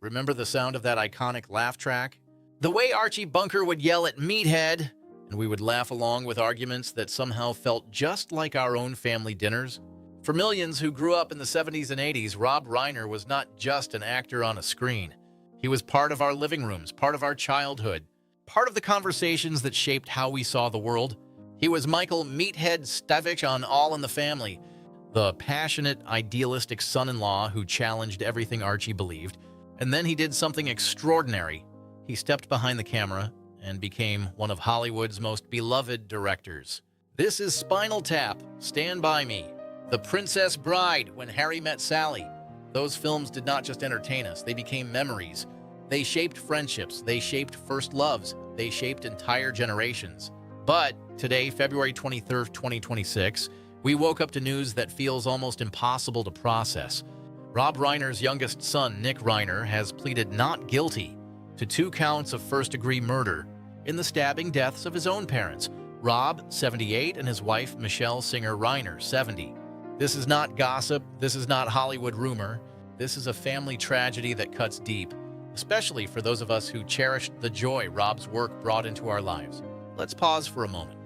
Remember the sound of that iconic laugh track? The way Archie Bunker would yell at Meathead, and we would laugh along with arguments that somehow felt just like our own family dinners? For millions who grew up in the 70s and 80s, Rob Reiner was not just an actor on a screen. He was part of our living rooms, part of our childhood, part of the conversations that shaped how we saw the world. He was Michael Meathead Stavich on All in the Family, the passionate, idealistic son-in-law who challenged everything Archie believed. And then he did something extraordinary. He stepped behind the camera and became one of Hollywood's most beloved directors. This is Spinal Tap, Stand By Me, The Princess Bride, When Harry Met Sally. Those films did not just entertain us, they became memories. They shaped friendships, they shaped first loves, they shaped entire generations. But today, February 23rd, 2026, we woke up to news that feels almost impossible to process. Rob Reiner's youngest son, Nick Reiner, has pleaded not guilty to 2 counts of first-degree murder in the stabbing deaths of his own parents, Rob, 78, and his wife, Michele Singer Reiner, 70. This is not gossip, this is not Hollywood rumor. This is a family tragedy that cuts deep, especially for those of us who cherished the joy Rob's work brought into our lives. Let's pause for a moment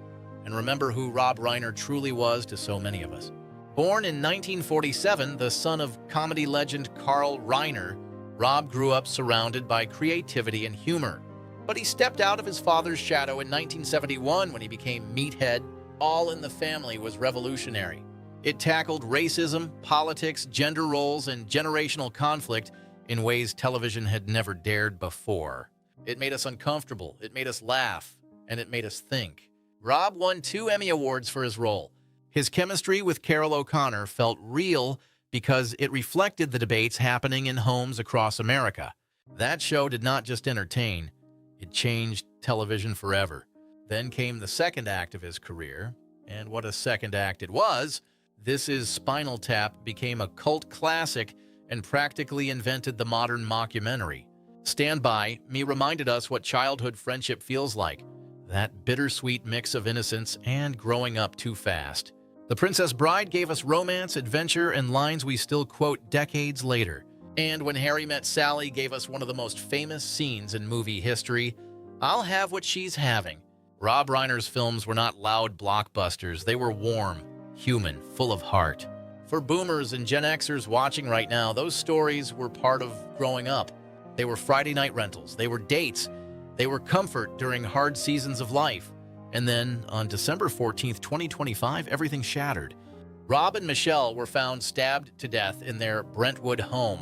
and remember who Rob Reiner truly was to so many of us. Born in 1947, the son of comedy legend Carl Reiner, Rob grew up surrounded by creativity and humor. But he stepped out of his father's shadow in 1971 when he became Meathead. All in the Family was revolutionary. It tackled racism, politics, gender roles, and generational conflict in ways television had never dared before. It made us uncomfortable, it made us laugh, and it made us think. Rob won 2 Emmy Awards for his role. His chemistry with Carol O'Connor felt real because it reflected the debates happening in homes across America. That show did not just entertain, it changed television forever. Then came the second act of his career, and what a second act it was. This Is Spinal Tap became a cult classic and practically invented the modern mockumentary. Stand By Me reminded us what childhood friendship feels like, that bittersweet mix of innocence and growing up too fast. The Princess Bride gave us romance, adventure, and lines we still quote decades later. And When Harry Met Sally gave us one of the most famous scenes in movie history, I'll Have What She's Having. Rob Reiner's films were not loud blockbusters, they were warm, human, full of heart. For boomers and Gen Xers watching right now, those stories were part of growing up. They were Friday night rentals, they were dates, they were comfort during hard seasons of life. And then, on December 14th, 2025, everything shattered. Rob and Michele were found stabbed to death in their Brentwood home,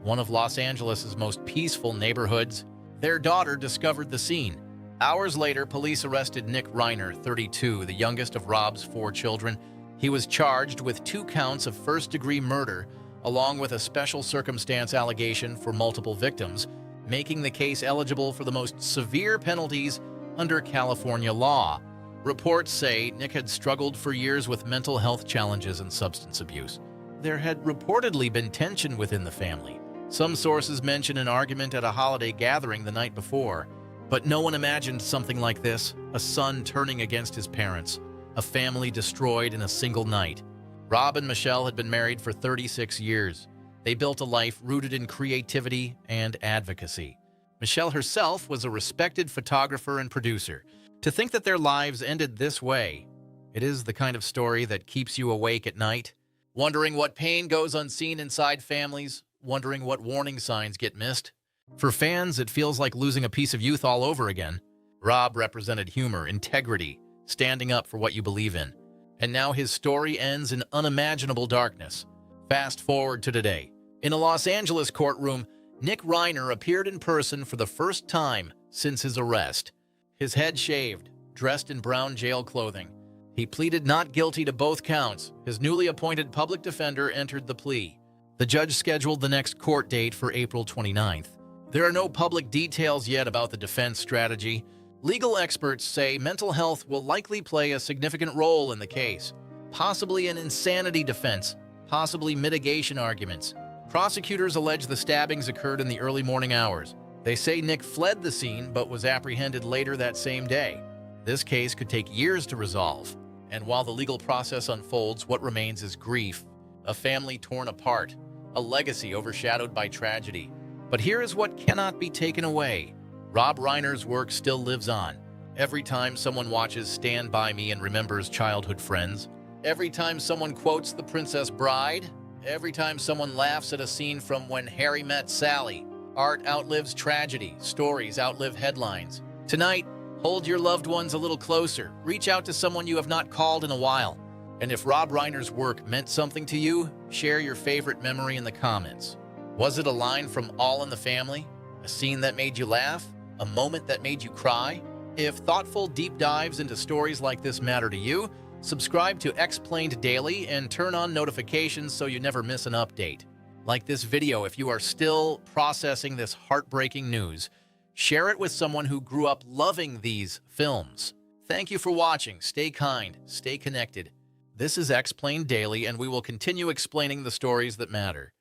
one of Los Angeles' most peaceful neighborhoods. Their daughter discovered the scene. Hours later, police arrested Nick Reiner, 32, the youngest of Rob's 4 children. He was charged with 2 counts of first-degree murder, along with a special circumstance allegation for multiple victims, making the case eligible for the most severe penalties under California law. Reports say Nick had struggled for years with mental health challenges and substance abuse. There had reportedly been tension within the family. Some sources mention an argument at a holiday gathering the night before. But no one imagined something like this, a son turning against his parents, a family destroyed in a single night. Rob and Michele had been married for 36 years. They built a life rooted in creativity and advocacy. Michele herself was a respected photographer and producer. To think that their lives ended this way, it is the kind of story that keeps you awake at night, wondering what pain goes unseen inside families, wondering what warning signs get missed. For fans, it feels like losing a piece of youth all over again. Rob represented humor, integrity, standing up for what you believe in. And now his story ends in unimaginable darkness. Fast forward to today. In a Los Angeles courtroom, Nick Reiner appeared in person for the first time since his arrest. His head shaved, dressed in brown jail clothing. He pleaded not guilty to both counts. His newly appointed public defender entered the plea. The judge scheduled the next court date for April 29th. There are no public details yet about the defense strategy. Legal experts say mental health will likely play a significant role in the case, possibly an insanity defense, possibly mitigation arguments. Prosecutors allege the stabbings occurred in the early morning hours. They say Nick fled the scene but was apprehended later that same day. This case could take years to resolve. And while the legal process unfolds, what remains is grief, a family torn apart, a legacy overshadowed by tragedy. But here is what cannot be taken away. Rob Reiner's work still lives on. Every time someone watches Stand By Me and remembers childhood friends, every time someone quotes The Princess Bride, every time someone laughs at a scene from When Harry Met Sally, art outlives tragedy, stories outlive headlines. Tonight, hold your loved ones a little closer. Reach out to someone you have not called in a while. And if Rob Reiner's work meant something to you, share your favorite memory in the comments. Was it a line from All in the Family? A scene that made you laugh? A moment that made you cry? If thoughtful deep dives into stories like this matter to you, subscribe to Explained Daily and turn on notifications so you never miss an update. Like this video if you are still processing this heartbreaking news. Share it with someone who grew up loving these films. Thank you for watching. Stay kind, stay connected. This is Explained Daily, and we will continue explaining the stories that matter.